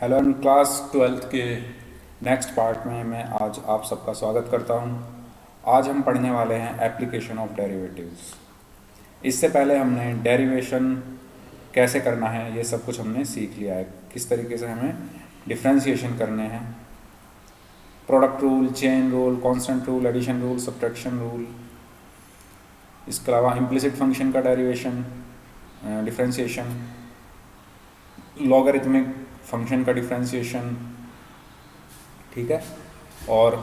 Hello and class 12th के next part में मैं आज आप सबका स्वागत करता हूं। आज हम पढ़ने वाले हैं एप्लीकेशन ऑफ डेरिवेटिव्स। इससे पहले हमने डेरिवेशन कैसे करना है ये सब कुछ हमने सीख लिया है, किस तरीके से हमें डिफ्रेंशिएशन करने हैं, product rule, chain rule, constant rule, addition rule, subtraction rule. इसके अलावा इम्प्लिसिट फंक्शन का डेरिवेशन, डिफ्रेंशिएशन, लॉगरिथमिक फंक्शन का डिफ्रेंशिएशन, ठीक है। और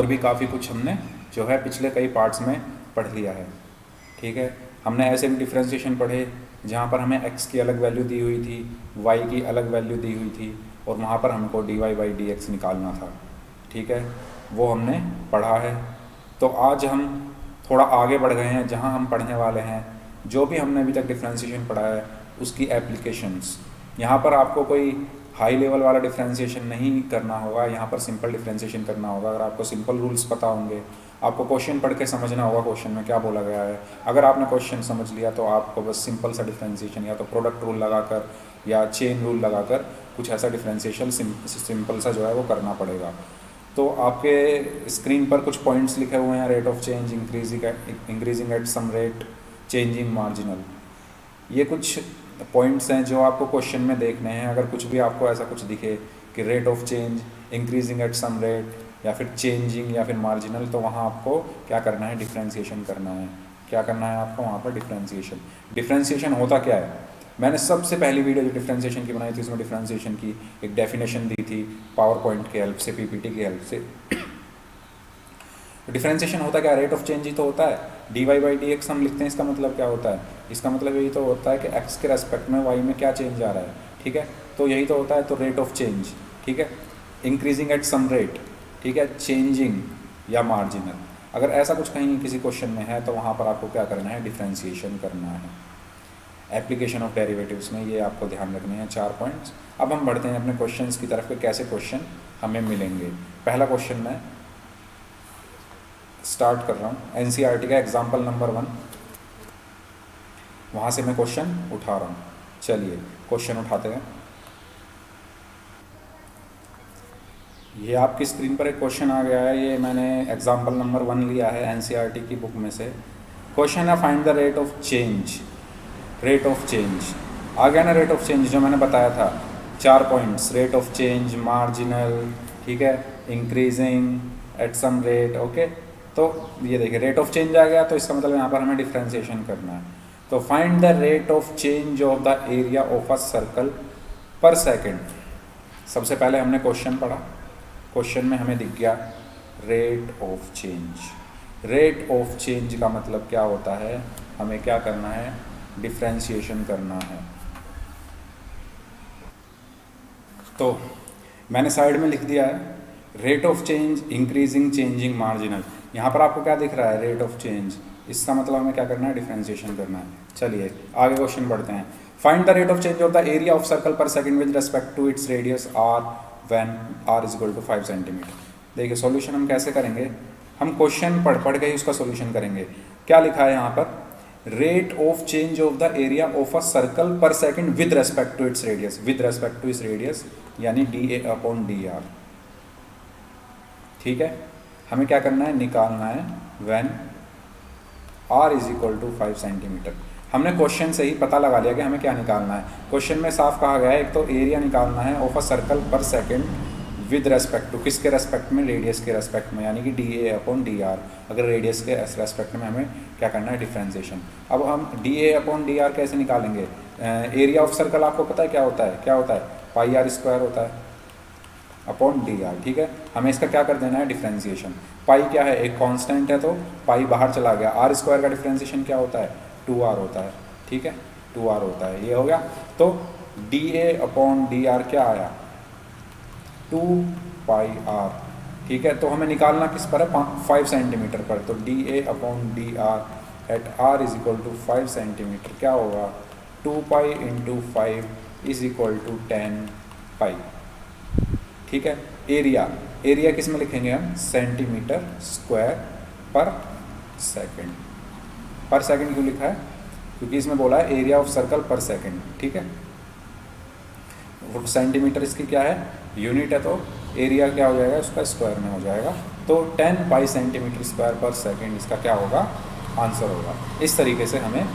भी काफ़ी कुछ हमने जो है पिछले कई पार्ट्स में पढ़ लिया है, ठीक है। हमने ऐसे भी डिफ्रेंशिएशन पढ़े जहाँ पर हमें x की अलग वैल्यू दी हुई थी, y की अलग वैल्यू दी हुई थी और वहाँ पर हमको dy/dx निकालना था, ठीक है। वो हमने पढ़ा है। तो आज हम थोड़ा आगे बढ़ गए हैं, जहाँ हम पढ़ने वाले हैं जो भी हमने अभी तक डिफ्रेंशिएशन पढ़ा है उसकी एप्लीकेशंस। यहाँ पर आपको कोई हाई लेवल वाला डिफ्रेंशिएशन नहीं करना होगा, यहाँ पर सिंपल डिफ्रेंशिएशन करना होगा। अगर आपको सिंपल रूल्स पता होंगे, आपको क्वेश्चन पढ़ के समझना होगा क्वेश्चन में क्या बोला गया है। अगर आपने क्वेश्चन समझ लिया तो आपको बस सिंपल सा डिफ्रेंशिएशन या तो प्रोडक्ट रूल लगाकर या चेन रूल लगाकर कुछ ऐसा डिफ्रेंशिएशन सिंपल सा जो है वो करना पड़ेगा। तो आपके स्क्रीन पर कुछ पॉइंट्स लिखे हुए हैं, rate of change, increasing at some rate, changing marginal. ये कुछ पॉइंट्स हैं जो आपको क्वेश्चन में देखने हैं। अगर कुछ भी आपको ऐसा कुछ दिखे कि rate of change, increasing at some rate या फिर चेंजिंग या फिर मार्जिनल, तो वहाँ आपको क्या करना है, डिफ्रेंशिएशन करना है। क्या करना है आपको वहाँ पर, डिफ्रेंशिएशन। डिफ्रेंशिएशन होता क्या है, मैंने सबसे पहली वीडियो जो डिफ्रेंशिएशन की बनाई थी उसमें डिफ्रेंशिएशन की एक डेफिनेशन दी थी पावर पॉइंट की हेल्प से, पीपीटी की हेल्प से। डिफ्रेंशिएशन होता क्या है, रेट ऑफ चेंज ही तो होता है। dy/dx हम लिखते हैं, इसका मतलब क्या होता है, इसका मतलब यही तो होता है कि x के रेस्पेक्ट में y में क्या चेंज आ रहा है, ठीक है। तो यही तो होता है, तो रेट ऑफ चेंज, ठीक है। इंक्रीजिंग एट सम रेट, ठीक है, चेंजिंग या मार्जिनल। अगर ऐसा कुछ कहीं किसी क्वेश्चन में है तो वहाँ पर आपको क्या करना है, डिफ्रेंशिएशन करना है। एप्लीकेशन ऑफ डेरिवेटिव्स में ये आपको ध्यान रखने हैं 4 पॉइंट्स। अब हम बढ़ते हैं अपने क्वेश्चंस की तरफ कि कैसे क्वेश्चन हमें मिलेंगे। पहला क्वेश्चन मैं स्टार्ट कर रहा हूँ एनसीईआरटी का एग्जाम्पल नंबर 1, वहाँ से मैं क्वेश्चन उठा रहा हूँ। चलिए क्वेश्चन उठाते हैं। ये आपकी स्क्रीन पर एक क्वेश्चन आ गया है, ये मैंने एग्जाम्पल नंबर 1 लिया है एनसीईआरटी की बुक में से। क्वेश्चन है find the rate of change. Rate of change आ गया ना, रेट ऑफ चेंज जो मैंने बताया था 4 points, rate of change, marginal, ठीक है, increasing at some rate, okay. तो ये देखिए रेट ऑफ चेंज आ गया, तो इसका मतलब यहाँ पर हमें डिफ्रेंशिएशन करना है। तो find the rate of change of the area of a circle पर सेकेंड। सबसे पहले हमने क्वेश्चन पढ़ा, क्वेश्चन में हमें दिख गया rate of change. Rate of change का मतलब क्या होता है, हमें क्या करना है, डिफ्रेंशिएशन करना है। तो मैंने साइड में लिख दिया है rate of change, increasing, changing, marginal. यहाँ पर आपको क्या दिख रहा है, रेट ऑफ चेंज, इसका मतलब हमें क्या करना है, डिफ्रेंशिएशन करना है। चलिए आगे क्वेश्चन बढ़ते हैं। Find the rate of change of the area of circle per second with respect to its radius r when r is equal to 5 centimetre. देखिए सॉल्यूशन हम कैसे करेंगे, हम क्वेश्चन पढ़ के ही उसका सॉल्यूशन करेंगे। क्या लिखा है यहाँ पर, rate of change of the area of a circle per second with respect to its radius, with respect to its radius यानी dA/dr, ठीक है। हमें क्या करना है, निकालना है when r is equal to 5 centimetre. हमने क्वेश्चन से ही पता लगा लिया कि हमें क्या निकालना है। क्वेश्चन में साफ कहा गया है, एक तो एरिया निकालना है of a circle per second with respect to, किसके रेस्पेक्ट में, रेडियस के रेस्पेक्ट में, यानी कि dA/dr। अगर रेडियस के रेस्पेक्ट में हमें क्या करना है, डिफ्रेंशिएशन। अब हम dA/dr कैसे निकालेंगे, एरिया ऑफ सर्कल आपको पता है क्या होता है, क्या होता है, πr² होता है अपॉन dr, ठीक है। हमें इसका क्या कर देना है, डिफ्रेंशिएशन। पाई क्या है, एक कांस्टेंट है तो पाई बाहर चला गया, r² का डिफ्रेंशिएशन क्या होता है, 2r होता है, ठीक है, 2r होता है। ये हो गया, तो dA/dr क्या आया, 2πr, ठीक है। तो हमें निकालना किस पर है, 5 सेंटीमीटर पर। तो dA/dr at r is equal to 5 centimetre क्या होगा, 2π × 5 इज इक्वल टू 10π, ठीक है। एरिया, एरिया किस में लिखेंगे हम, सेंटीमीटर स्क्वायर पर सेकंड। पर सेकंड क्यों लिखा है, क्योंकि इसमें बोला है area of circle per second, ठीक है। फुट सेंटीमीटर इसकी क्या है, यूनिट है, तो एरिया क्या हो जाएगा उसका स्क्वायर में हो जाएगा। तो 10 पाई सेंटीमीटर स्क्वायर पर सेकेंड इसका क्या होगा, आंसर होगा। इस तरीके से हमें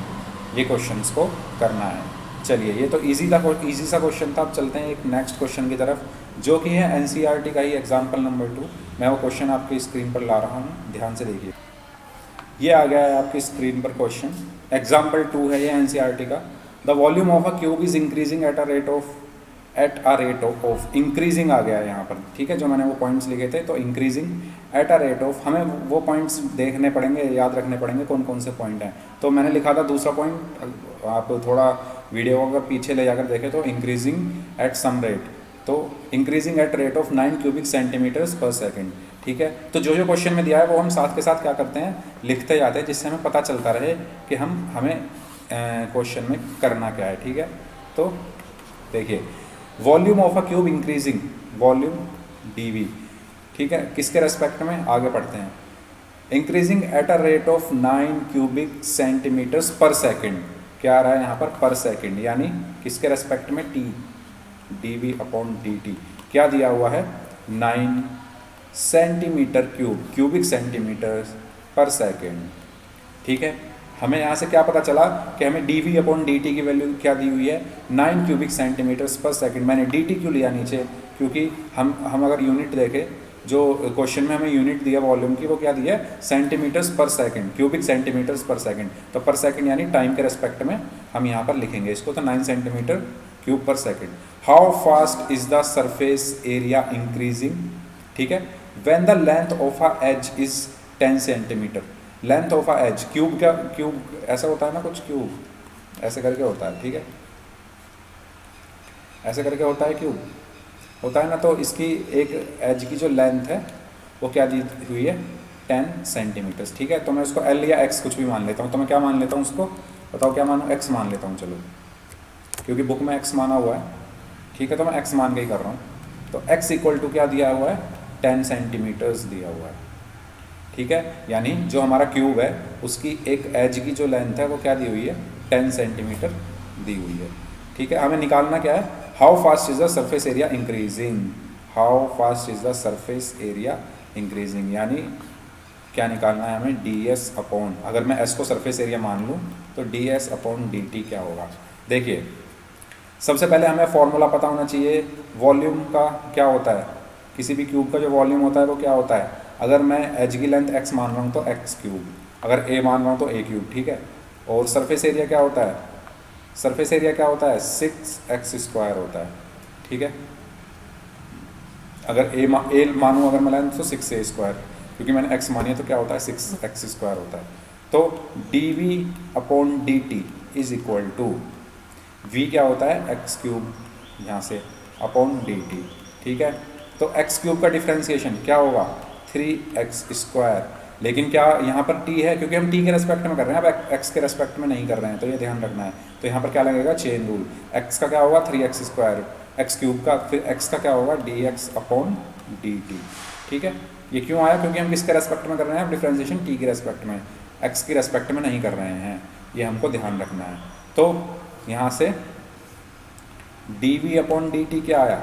ये क्वेश्चंस को करना है। चलिए, ये तो इजी सा क्वेश्चन था। अब चलते हैं एक नेक्स्ट क्वेश्चन की तरफ, जो कि है एनसीईआरटी का ही एग्जाम्पल नंबर 2। मैं वो क्वेश्चन आपकी स्क्रीन पर ला रहा हूँ, ध्यान से देखिए। ये आ गया है आपकी स्क्रीन पर क्वेश्चन, एग्जाम्पल 2 है ये एनसीईआरटी का। The volume of a cube is increasing at a rate of increasing आ गया है यहाँ पर, ठीक है। जो मैंने वो पॉइंट्स लिखे थे, तो increasing at a rate of, हमें वो पॉइंट्स देखने पड़ेंगे, याद रखने पड़ेंगे कौन कौन से पॉइंट हैं। तो मैंने लिखा था दूसरा पॉइंट, आप थोड़ा वीडियो अगर पीछे ले जाकर देखें तो इंक्रीजिंग एट सम रेट, तो increasing at rate of 9 cubic centimetres per second, ठीक है। तो जो जो क्वेश्चन में दिया है वो हम साथ के साथ क्या करते हैं, लिखते जाते हैं, जिससे हमें पता चलता रहे कि हमें क्वेश्चन में करना क्या है, ठीक है। तो देखिए, volume of a cube increasing, volume d v, ठीक है, किसके रेस्पेक्ट में, आगे पढ़ते हैं। Increasing at a rate of 9 cubic centimetres per second, क्या आ रहा है यहाँ पर, पर सेकेंड, यानी किसके रेस्पेक्ट में, टी, dv अपॉन dt। क्या दिया हुआ है, 9 centimetre cube, cubic centimetre per second, ठीक है। हमें यहाँ से क्या पता चला कि हमें dv अपॉन dt की वैल्यू क्या दी हुई है, 9 क्यूबिक सेंटीमीटर्स पर सेकेंड। मैंने dt क्यों लिया नीचे, क्योंकि हम अगर यूनिट देखें, जो क्वेश्चन में हमें यूनिट दिया वॉल्यूम की, वो क्या दिया है, सेंटीमीटर्स पर सेकंड, क्यूबिक सेंटीमीटर्स पर सेकंड। तो पर सेकंड यानी टाइम के रेस्पेक्ट में हम यहाँ पर लिखेंगे इसको, तो 9 centimetre cube per second. How fast is the surface area increasing, ठीक है, when the length of a edge is 10 centimetre. Length of a edge, cube क्या, क्यूब ऐसा होता है ना, कुछ क्यूब ऐसे करके होता है, ठीक है, ऐसे करके होता है, क्यूब होता है ना। तो इसकी एक एज की जो लेंथ है वो क्या दी हुई है, 10 सेंटीमीटर्स, ठीक है। तो मैं उसको एल या एक्स कुछ भी मान लेता हूँ। तो मैं क्या मान लेता हूँ उसको, बताओ क्या मानूँ, एक्स मान लेता हूँ, चलो, क्योंकि बुक में एक्स माना हुआ है, ठीक है। तो मैं एक्स मान के ही कर रहा हूँ। तो एक्स इक्वल टू क्या दिया हुआ है, 10 सेंटीमीटर्स दिया हुआ है, ठीक है। यानी जो हमारा क्यूब है उसकी एक एज की जो लेंथ है वो क्या दी हुई है, 10 सेंटीमीटर दी हुई है, ठीक है। हमें निकालना क्या है, how fast is the surface area increasing, how fast is the surface area increasing, यानी क्या निकालना है हमें, डी एस अपॉन, अगर मैं एस को सरफेस एरिया मान लूँ तो D S upon d t क्या होगा। देखिए, सबसे पहले हमें फॉर्मूला पता होना चाहिए वॉल्यूम का, क्या होता है, किसी भी क्यूब का जो वॉल्यूम होता है वो क्या होता है। अगर मैं एज की लेंथ एक्स मान रहा हूँ तो एक्स क्यूब, अगर ए मान रहा हूँ तो ए क्यूब, ठीक है। और सरफेस एरिया क्या होता है, सरफेस एरिया क्या होता है, 6x स्क्वायर होता है, ठीक है। अगर ए मानूँ अगर मैं लेंथ तो 6a स्क्वायर, क्योंकि मैंने x मानी है तो क्या होता है, 6x स्क्वायर होता है। तो dv upon dt is equal to, v क्या होता है, एक्स क्यूब यहाँ से अपॉन dt, ठीक है। तो x क्यूब का डिफ्रेंसिएशन क्या होगा, 3x स्क्वायर, लेकिन क्या यहाँ पर t है, क्योंकि हम t के रेस्पेक्ट में कर रहे हैं, अब x के रेस्पेक्ट में नहीं कर रहे हैं, तो ये ध्यान रखना है। तो यहाँ पर क्या लगेगा, चेन रूल, x का क्या होगा 3x स्क्वायर, x क्यूब का, फिर x का क्या होगा, dx अपॉन dt, ठीक है। ये क्यों आया, क्योंकि हम किसके रेस्पेक्ट में कर रहे हैं, डिफ्रेंसिएशन t के रेस्पेक्ट में, x के रेस्पेक्ट में नहीं कर रहे हैं, ये हमको ध्यान रखना है। तो यहाँ से dv अपॉन dt क्या आया,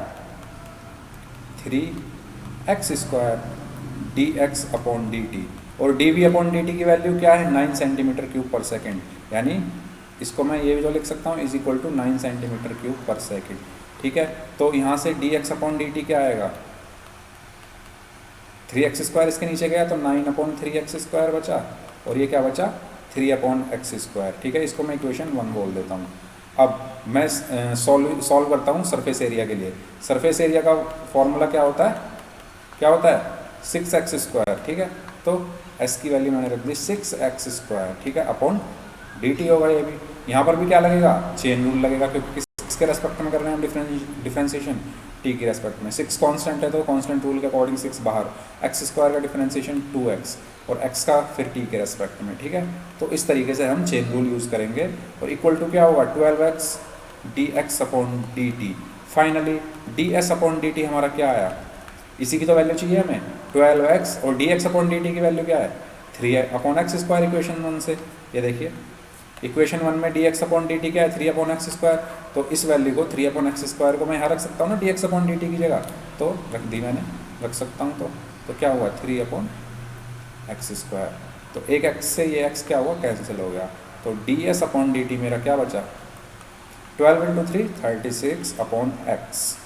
3x square dx upon dt, और dv अपॉन dt की वैल्यू क्या है, 9 सेंटीमीटर क्यूब पर सेकेंड, यानी इसको मैं ये भी जो लिख सकता हूँ is equal to 9 centimetre cube per second, ठीक है। तो यहाँ से dx अपॉन dt क्या आएगा, 3x स्क्वायर इसके नीचे गया तो 9 अपॉन 3x स्क्वायर बचा, और ये क्या बचा, 3 अपॉन एक्स स्क्वायर, ठीक है। इसको मैं इक्वेशन 1 बोल देता हूँ। अब मैं सॉल्व करता हूँ सरफेस एरिया के लिए। सरफेस एरिया का फॉर्मूला क्या होता है, क्या होता है, 6x स्क्वायर, ठीक है। तो s की वैल्यू मैंने रख दी 6x स्क्वायर, ठीक है, अपॉन dt होगा। ये भी यहाँ पर भी क्या लगेगा, चेन रूल लगेगा, क्योंकि किसके रेस्पेक्ट में कर रहे हैं हम डिफ्रेंसिएशन, t के रेस्पेक्ट में। 6 कांस्टेंट है तो कांस्टेंट रूल के अकॉर्डिंग 6 बाहर, x स्क्वायर का डिफ्रेंसिएशन 2x, और x का फिर t के रेस्पेक्ट में, ठीक है। तो इस तरीके से हम चेन रूल यूज़ करेंगे, और इक्वल टू क्या होगा, 12x dx upon dt। Finally ds upon dt हमारा क्या आया, इसी की तो वैल्यू चाहिए हमें, 12x, और dx अपॉन dt की वैल्यू क्या है, 3 अपॉन एक्स स्क्वायर, इक्वेशन 1 से। ये देखिए इक्वेशन 1 में D x upon d t क्या है, 3/x²। तो इस वैल्यू को 3/x² को मैं यहाँ रख सकता हूँ ना D x upon d t की जगह, तो रख दी मैंने, रख सकता हूँ। तो क्या हुआ 3/x²। तो एक x से ये x क्या हुआ, कैंसिल हो गया। तो D S upon d T मेरा क्या बचा, 12 × 3 36/x।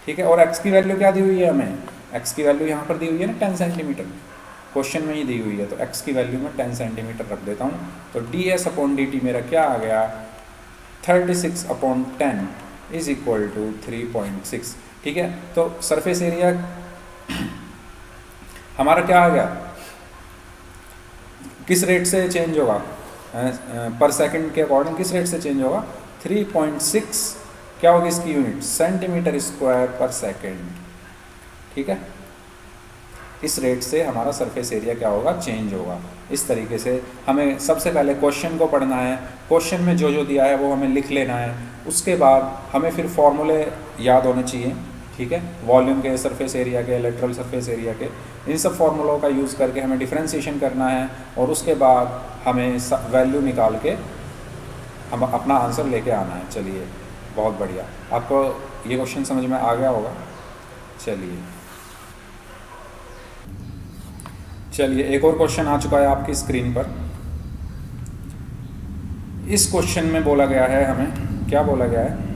ठीक है, और x की वैल्यू क्या दी हुई है हमें, x की वैल्यू यहाँ पर दी हुई है ना 10 सेंटीमीटर, क्वेश्चन में ही दी हुई है। तो x की वैल्यू मैं 10 सेंटीमीटर रख देता हूँ। तो D S upon d T मेरा क्या आ गया, 36/10 इज इक्वल टू 3.6। ठीक है, तो सरफेस एरिया हमारा क्या आ गया, किस रेट से चेंज होगा, पर सेकंड के अकॉर्डिंग किस रेट से चेंज होगा, 3.6 क्या होगी इसकी यूनिट, cm²/सेकेंड। ठीक है, इस रेट से हमारा सरफेस एरिया क्या होगा, चेंज होगा। इस तरीके से हमें सबसे पहले क्वेश्चन को पढ़ना है, क्वेश्चन में जो जो दिया है वो हमें लिख लेना है। उसके बाद हमें फिर फॉर्मूले याद होने चाहिए। ठीक है, वॉल्यूम के, सरफेस एरिया के, लेटरल सरफेस एरिया के, इन सब फार्मूलों का यूज़ करके हमें डिफ्रेंशिएशन करना है, और उसके बाद हमें वैल्यू निकाल के हम अपना आंसर लेके आना है। चलिए, बहुत बढ़िया, आपको ये क्वेश्चन समझ में आ गया होगा। चलिए एक और क्वेश्चन आ चुका है आपकी स्क्रीन पर। इस क्वेश्चन में बोला गया है, हमें क्या बोला गया है,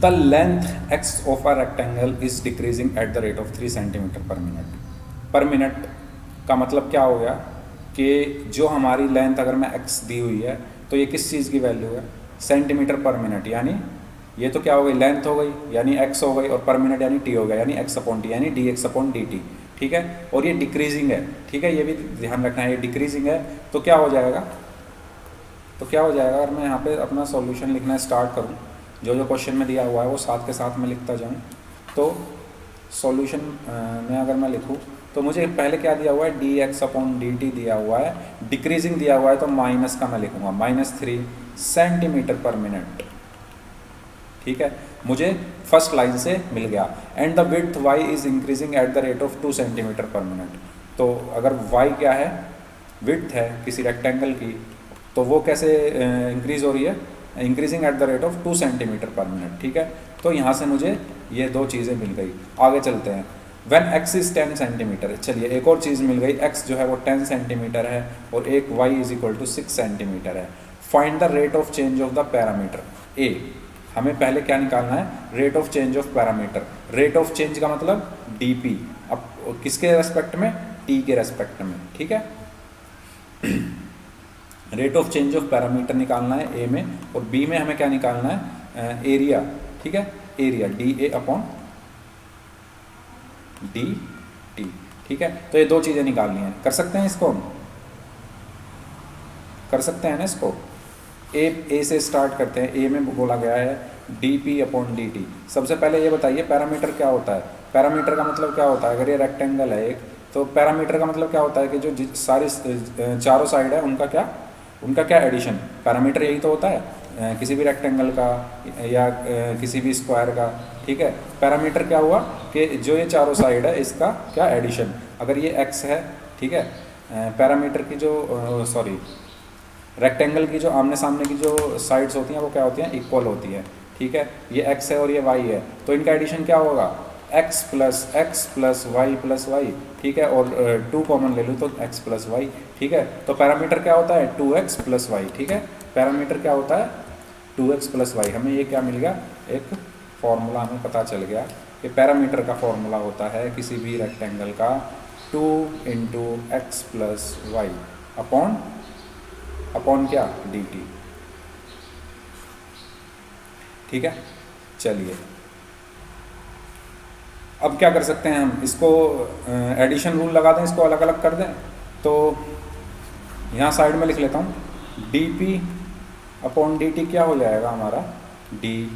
the length x of a rectangle is decreasing eight the rate of 3 cm/min। पर मिनट का मतलब क्या हो गया कि जो हमारी लेंथ अगर मैं x दी हुई है तो ये किस चीज़ की वैल्यू है, cm/min। यानी ये तो क्या हो गई, लेंथ हो गई यानी x हो गई, और पर मिनट यानी t हो गया, यानी x/t यानी dx/dt। ठीक है, और ये डिक्रीजिंग है। ठीक है, ये भी ध्यान रखना है, ये डिक्रीजिंग है। तो क्या हो जाएगा, अगर मैं यहाँ पे अपना सॉल्यूशन लिखना स्टार्ट करूँ, जो जो क्वेश्चन में दिया हुआ है वो साथ के साथ मैं लिखता जाऊँ। तो सॉल्यूशन में अगर मैं लिखूँ तो मुझे पहले क्या दिया हुआ है, dx/dt दिया हुआ है, डिक्रीजिंग दिया हुआ है, तो माइनस का मैं लिखूँगा, -3 cm/min। ठीक है, मुझे फर्स्ट लाइन से मिल गया। And the width y is increasing eight the rate of 2 cm/min। तो अगर y क्या है, विड्थ है किसी रेक्टेंगल की, तो वो कैसे इंक्रीज हो रही है, increasing eight the rate of 2 cm/min। ठीक है, तो यहाँ से मुझे ये दो चीज़ें मिल गई। आगे चलते हैं, व्हेन x इज 10 सेंटीमीटर। चलिए एक और चीज़ मिल गई, x जो है वो 10 सेंटीमीटर है और एक y is equal to 6 centimetre है। Find the rate of change of the parameter a। हमें पहले क्या निकालना है, rate of change of parameter. Rate of change का मतलब dp, अब किसके रेस्पेक्ट में, t के रेस्पेक्ट में। ठीक है, rate of change of parameter निकालना है a में, और b में हमें क्या निकालना है, एरिया। ठीक है, एरिया dA/dt। ठीक है, तो ये दो चीज़ें निकालनी है। कर सकते हैं इसको, कर सकते हैं ना इसको। ए से स्टार्ट करते हैं। ए में बोला गया है dp/dt। सबसे पहले ये बताइए पैरामीटर क्या होता है। पैरामीटर का मतलब क्या होता है, अगर ये रेक्टेंगल है एक, तो पैरामीटर का मतलब क्या होता है कि जो सारी चारों साइड है उनका क्या एडिशन। पैरामीटर यही तो होता है किसी भी रेक्टेंगल का या किसी भी स्क्वायर का। ठीक है, पैरामीटर क्या हुआ कि जो ये चारों साइड है इसका क्या एडिशन। अगर ये x है, ठीक है, पैरामीटर की जो रेक्टेंगल की जो आमने सामने की जो साइड्स होती हैं वो क्या होती हैं, इक्वल होती है। ठीक है, ये x है और ये y है, तो इनका एडिशन क्या होगा, x प्लस y। ठीक है, और 2 कॉमन ले लूँ तो x प्लस वाई। ठीक है, तो पैरामीटर क्या होता है 2x प्लस वाई। ठीक है, पैरामीटर क्या होता है 2x प्लस वाई। हमें ये क्या मिल गया, एक फॉर्मूला हमें पता चल गया कि पैरामीटर का फॉर्मूला होता है किसी भी रेक्टेंगल का 2 × x प्लस वाई अपॉन क्या, dt। ठीक है, चलिए अब क्या कर सकते हैं हम, इसको एडिशन रूल लगा दें, इसको अलग अलग कर दें। तो यहाँ साइड में लिख लेता हूँ, dp/dt क्या हो जाएगा हमारा, d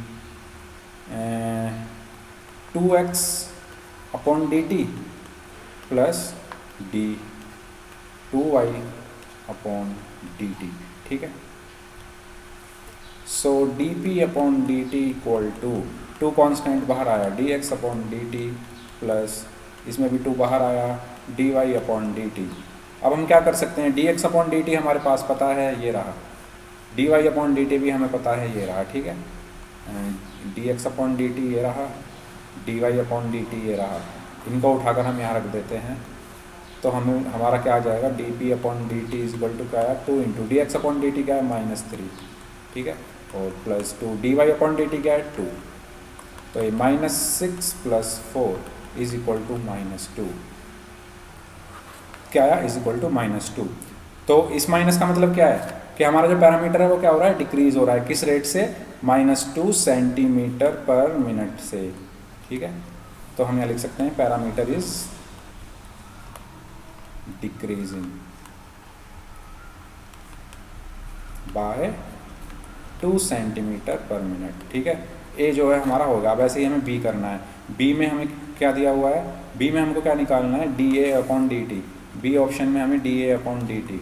2x/dt plus d 2y/dt। ठीक है, सो dp/dt इक्वल टू 2 कॉन्स्टेंट बाहर आया, dx/dt प्लस इसमें भी 2 बाहर आया, dy/dt अब हम क्या कर सकते हैं, d x upon d t हमारे पास पता है, ये रहा, d y upon d t भी हमें पता है, ये रहा, ठीक है, d x upon d t ये रहा, d y upon d t ये रहा, इनको उठाकर हम यहाँ रख देते हैं, तो हमें हमारा क्या आ जाएगा, d p upon d t is equal to क्या है, 2 into d x upon d t क्या है, -3, ठीक है, और plus 2 d y upon d t क्या है, 2, तो ये -6 + 4 इज इक्वल टू -2, क्या है, इज इक्वल टू -2। तो इस माइनस का मतलब क्या है कि हमारा जो पैरामीटर है वो क्या हो रहा है, डिक्रीज हो रहा है, किस रेट से, -2 सेंटीमीटर पर मिनट से, ठीक है। तो हम यहाँ लिख सकते हैं parameter is decreasing by 2 centimetre per minute, ठीक है। ए जो है हमारा होगा। अब ऐसे ही हमें बी करना है, बी में हमें क्या दिया हुआ है, बी में हमको क्या निकालना है, d A upon d t, B option में हमें d A upon d t,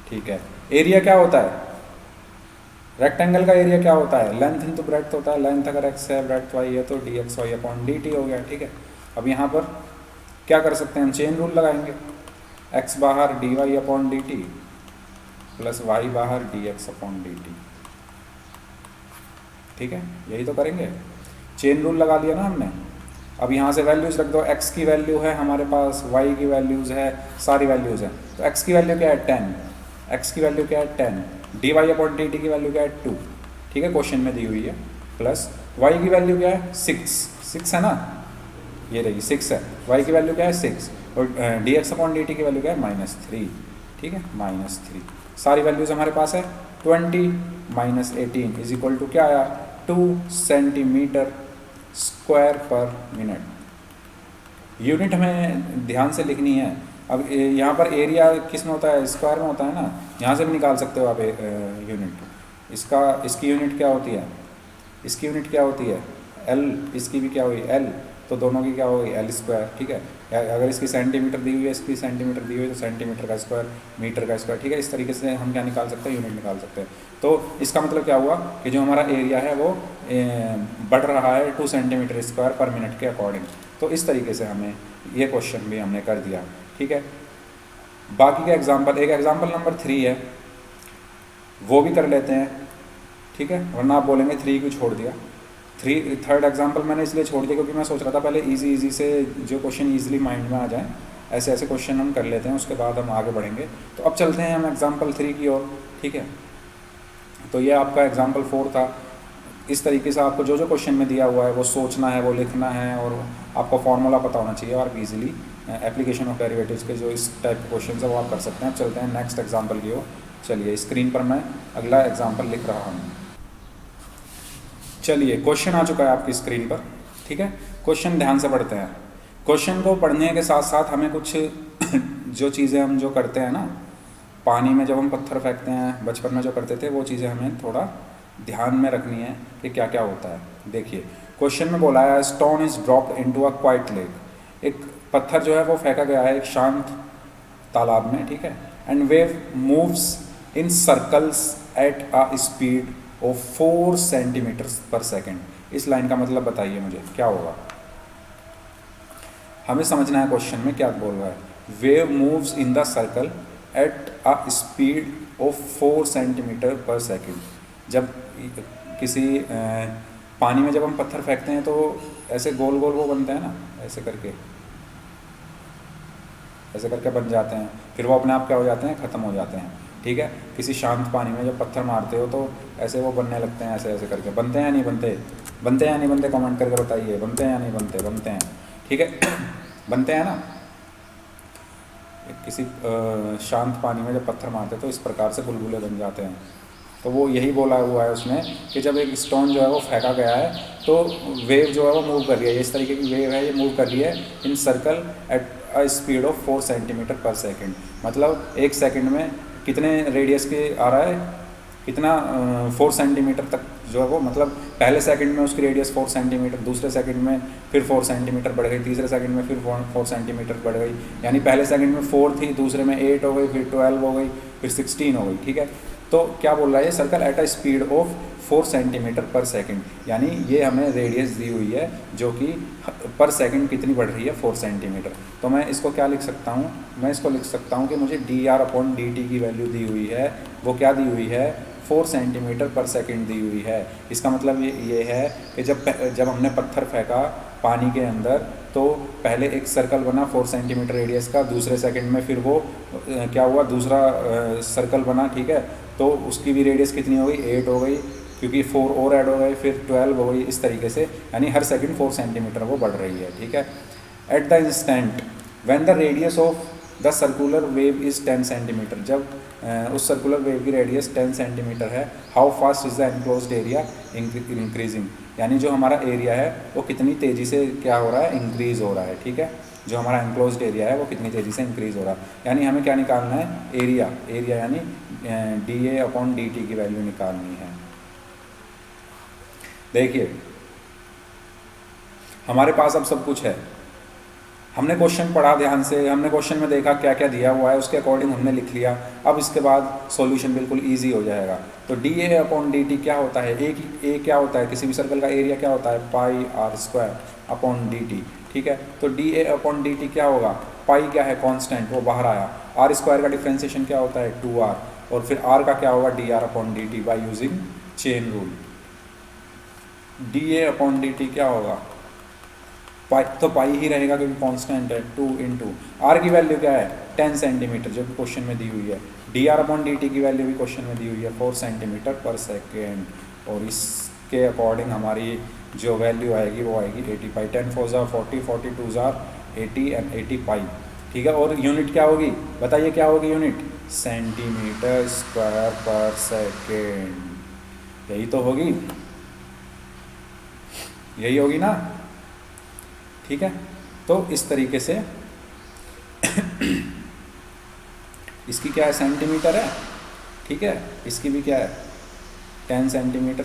ठीक है। एरिया क्या होता है, रेक्टेंगल का एरिया क्या होता है, लेंथ इंटू ब्रेड्थ होता है, लेंथ अगर एक्स है ब्रेड्थ वाई है तो d x y upon d t हो गया, ठीक है। अब यहाँ पर क्या कर सकते हैं, हम चेन रूल लगाएंगे, एक्स बाहर d y upon d t plus y बाहर d x upon d t, ठीक है, यही तो करेंगे, चेन रूल लगा लिया ना हमने। अब यहाँ से वैल्यूज़ रख दो, एक्स की वैल्यू है हमारे पास, वाई की वैल्यूज़ है, सारी वैल्यूज़ हैं, तो एक्स की वैल्यू क्या है 10, एक्स की वैल्यू क्या है 10, d y upon d t की वैल्यू क्या है 2, ठीक है, क्वेश्चन में दी हुई है, प्लस वाई की वैल्यू क्या है 6 है ना, ये रही 6 है, वाई की वैल्यू क्या है 6, और D x upon d t की वैल्यू क्या है -3, ठीक है, -3, सारी वैल्यूज़ हमारे पास है, 20 - 18 इज इक्वल टू क्या आया, 2 सेंटीमीटर स्क्वायर पर मिनट। यूनिट हमें ध्यान से लिखनी है। अब यहाँ पर एरिया किस में होता है, स्क्वायर में होता है ना, यहाँ से भी निकाल सकते हो आप यूनिट, इसकी यूनिट क्या होती है, इसकी यूनिट क्या होती है एल, इसकी भी क्या हुई एल, तो दोनों की क्या होगी एल स्क्वायर, ठीक है। अगर इसकी सेंटीमीटर दी हुई है, इसकी सेंटीमीटर दी हुई है, तो सेंटीमीटर का स्क्वायर मीटर का स्क्वायर, ठीक है। इस तरीके से हम क्या निकाल सकते हैं, यूनिट निकाल सकते हैं। तो इसका मतलब क्या हुआ कि जो हमारा एरिया है वो बढ़ रहा है 2 सेंटीमीटर स्क्वायर पर मिनट के अकॉर्डिंग। तो इस तरीके से हमें ये क्वेश्चन भी हमने कर दिया, ठीक है। बाकी का एग्जाम्पल, एक एग्जाम्पल नंबर 3 है, वो भी कर लेते हैं, ठीक है, वरना आप बोलेंगे 3 क्यों छोड़ दिया। थर्ड एग्जाम्पल मैंने इसलिए छोड़ दिया क्योंकि मैं सोच रहा था पहले इजी से जो क्वेश्चन ईजिली माइंड में आ जाए, ऐसे ऐसे क्वेश्चन हम कर लेते हैं, उसके बाद हम आगे बढ़ेंगे। तो अब चलते हैं हम एग्जाम्पल 3 की ओर, ठीक है। तो ये आपका एग्जाम्पल 4 था। इस तरीके से आपको जो जो क्वेश्चन में दिया हुआ है वो सोचना है, वो लिखना है, और आपको फार्मूला पता होना चाहिए, और इजीली एप्लीकेशन ऑफ डेरिवेटिव्स के जो इस टाइप के क्वेश्चन है वो आप कर सकते हैं। चलते हैं नेक्स्ट एग्जाम्पल की ओर। चलिए स्क्रीन पर मैं अगला एग्जाम्पल लिख रहा हूँ। चलिए क्वेश्चन आ चुका है आपकी स्क्रीन पर, ठीक है। क्वेश्चन ध्यान से पढ़ते हैं। क्वेश्चन को पढ़ने के साथ साथ हमें कुछ जो चीज़ें हम जो करते हैं ना, पानी में जब हम पत्थर फेंकते हैं, बचपन में जो करते थे, वो चीज़ें हमें थोड़ा ध्यान में रखनी है कि क्या क्या होता है। देखिए क्वेश्चन में बोला है stone is dropped into a quite lake. एक पत्थर जो है वो फेंका गया है एक शांत तालाब में, ठीक है। And wave moves in circles eight a speed of 4 centimetre per second. इस लाइन का मतलब बताइए मुझे क्या होगा। हमें समझना है क्वेश्चन में क्या बोल रहा है। Wave moves in the circle at a speed of 4 centimetre per second. जब किसी पानी में जब हम पत्थर फेंकते हैं तो ऐसे गोल गोल वो बनते हैं ना, ऐसे करके बन जाते हैं, फिर वो अपने आप क्या हो जाते हैं, ख़त्म हो जाते हैं, ठीक है। किसी शांत पानी में जब पत्थर मारते हो तो ऐसे वो बनने लगते हैं, ऐसे ऐसे करके। बनते हैं या नहीं बनते, बनते हैं या नहीं बनते, कमेंट करके बताइए, बनते हैं या नहीं बनते, बनते हैं, ठीक है। बनते हैं ना। किसी शांत पानी में जब पत्थर मारते हैं तो इस प्रकार से बुलबुले बन जाते हैं। तो वो यही बोला हुआ है उसमें कि जब एक स्टोन जो है वो फेंका गया है तो वेव जो है वो मूव कर रही है, इस तरीके की वेव है, ये मूव कर रही है in circle at a speed of 4 centimetre per second. मतलब 1 सेकेंड में कितने रेडियस के आ रहा है, कितना 4 सेंटीमीटर तक जो है वो, मतलब पहले सेकंड में उसकी रेडियस 4 सेंटीमीटर, दूसरे सेकंड में फिर 4 सेंटीमीटर बढ़ गई, तीसरे सेकंड में फिर 4 सेंटीमीटर बढ़ गई। यानी पहले सेकंड में 4 थी, दूसरे में 8 हो गई, फिर 12 हो गई, फिर 16 हो गई, ठीक है। तो क्या बोल रहा है, circle at a speed of 4 centimetre पर सेकंड, यानी ये हमें रेडियस दी हुई है जो कि पर सेकंड कितनी बढ़ रही है, 4 सेंटीमीटर। तो मैं इसको क्या लिख सकता हूँ, मैं इसको लिख सकता हूँ कि मुझे dr/dt की वैल्यू दी हुई है, वो क्या दी हुई है, 4 सेंटीमीटर पर सेकंड दी हुई है। इसका मतलब ये है कि जब हमने पत्थर फेंका पानी के अंदर तो पहले एक सर्कल बना 4 सेंटीमीटर रेडियस का, दूसरे सेकंड में फिर वो क्या हुआ, दूसरा सर्कल बना, ठीक है, तो उसकी भी रेडियस कितनी हो गई, 8 हो गई, क्योंकि 4 और ऐड हो गए, फिर 12 हो गई, इस तरीके से, यानी हर सेकंड 4 सेंटीमीटर वो बढ़ रही है, ठीक है। At the instant when the radius of the circular wave is 10 centimetre, जब उस सर्कुलर वेव की रेडियस 10 सेंटीमीटर है, how fast is the enclosed area increasing, यानी जो हमारा एरिया है वो कितनी तेज़ी से क्या हो रहा है, इंक्रीज़ हो रहा है, ठीक है। जो हमारा एनक्लोज्ड एरिया है वो कितनी तेज़ी से इंक्रीज़ हो रहा है, यानी हमें क्या निकालना है, एरिया यानी dA/dt की वैल्यू निकालनी है। देखिए हमारे पास अब सब कुछ है, हमने क्वेश्चन पढ़ा ध्यान से, हमने क्वेश्चन में देखा क्या क्या दिया हुआ है, उसके अकॉर्डिंग हमने लिख लिया। अब इसके बाद सॉल्यूशन बिल्कुल इजी हो जाएगा। तो dA/dt क्या होता है, ए क्या होता है, किसी भी सर्कल का एरिया क्या होता है, πr²/dt, ठीक है। तो dA/dt क्या होगा, पाई क्या है, कांस्टेंट, वो बाहर आया, r² का डिफ्रेंसिएशन क्या होता है, 2r, और फिर r का क्या होगा, dr/dt by using chain rule. dA/dt क्या होगा, पाई, तो पाई ही रहेगा क्योंकि कांस्टेंट है, 2 इंटू आर की वैल्यू क्या है, 10 सेंटीमीटर जो कि क्वेश्चन में दी हुई है, dr/dt की वैल्यू भी क्वेश्चन में दी हुई है 4 सेंटीमीटर पर सेकेंड, और इसके अकॉर्डिंग हमारी जो वैल्यू आएगी वो आएगी 80 पाई, 10 4 ज़ार 40, 42 ज़ार 80 एंड 80 पाई, ठीक है। और यूनिट क्या होगी, बताइए क्या होगी यूनिट, सेंटीमीटर स्क्वायर पर सेकेंड, यही तो होगी, यही होगी ना, ठीक है। तो इस तरीके से इसकी क्या है, सेंटीमीटर है, ठीक है, इसकी भी क्या है 10 सेंटीमीटर,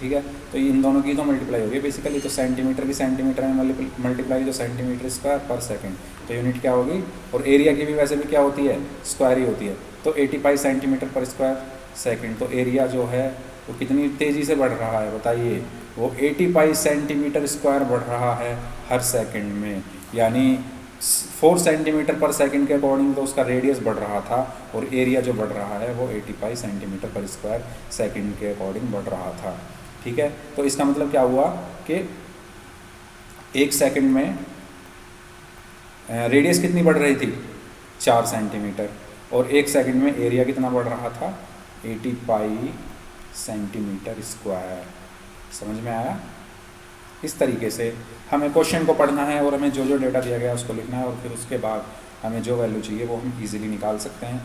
ठीक है। तो इन दोनों की तो मल्टीप्लाई होगी बेसिकली, तो सेंटीमीटर की सेंटीमीटर में मल्टीप्लाई, तो सेंटीमीटर स्क्वायर पर सेकंड, तो यूनिट क्या होगी, और एरिया की भी वैसे भी क्या होती है, स्क्वायर ही होती है, तो 85 सेंटीमीटर पर स्क्वायर सेकंड। तो एरिया जो है वो कितनी तेज़ी से बढ़ रहा है बताइए, वो 85 सेंटीमीटर स्क्वायर बढ़ रहा है हर सेकंड में, यानी 4 सेंटीमीटर पर सेकंड के अकॉर्डिंग तो उसका रेडियस बढ़ रहा था, और एरिया जो बढ़ रहा है वो 85 सेंटीमीटर पर स्क्वायर सेकंड के अकॉर्डिंग बढ़ रहा था, ठीक है। तो इसका मतलब क्या हुआ कि एक सेकंड में रेडियस कितनी बढ़ रही थी, 4 सेंटीमीटर, और एक सेकंड में एरिया कितना बढ़ रहा था, 85 सेंटीमीटर स्क्वायर। समझ में आया। इस तरीके से हमें क्वेश्चन को पढ़ना है और हमें जो जो डेटा दिया गया उसको लिखना है, और फिर उसके बाद हमें जो वैल्यू चाहिए वो हम इजीली निकाल सकते हैं।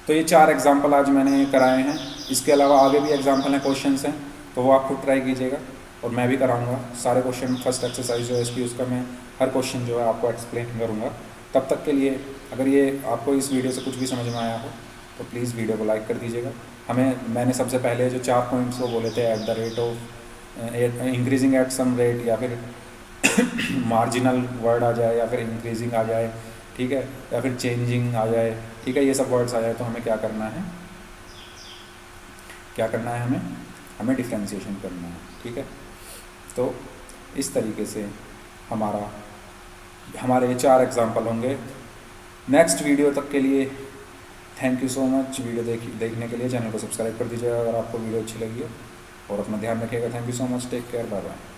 तो ये 4 एग्जाम्पल आज मैंने कराए हैं, इसके अलावा आगे भी एग्जाम्पल हैं, क्वेश्चंस हैं, तो वो आप खुद ट्राई कीजिएगा, और मैं भी कराऊंगा सारे क्वेश्चन। फर्स्ट एक्सरसाइज जो है इसकी, उसका मैं हर क्वेश्चन जो है आपको एक्सप्लेन करूँगा। तब तक के लिए अगर ये आपको इस वीडियो से कुछ भी समझ में आया हो तो प्लीज़ वीडियो को लाइक कर दीजिएगा। मैंने सबसे पहले जो 4 पॉइंट्स वो बोले थे, at the rate of increasing at some rate, या फिर मार्जिनल वर्ड आ जाए, या फिर इंक्रीजिंग आ जाए, ठीक है, या फिर चेंजिंग आ जाए, ठीक है, ये सब वर्ड्स आ जाए तो हमें क्या करना है, हमें डिफ्रेंशिएशन करना है, ठीक है। तो इस तरीके से हमारे ये 4 एग्जाम्पल होंगे। नेक्स्ट वीडियो तक के लिए thank you so much. Video देखने के लिए चैनल को सब्सक्राइब कर दीजिएगा अगर आपको वीडियो अच्छी लगी हो, और अपना ध्यान रखिएगा। Thank you so much, take care, bye bye.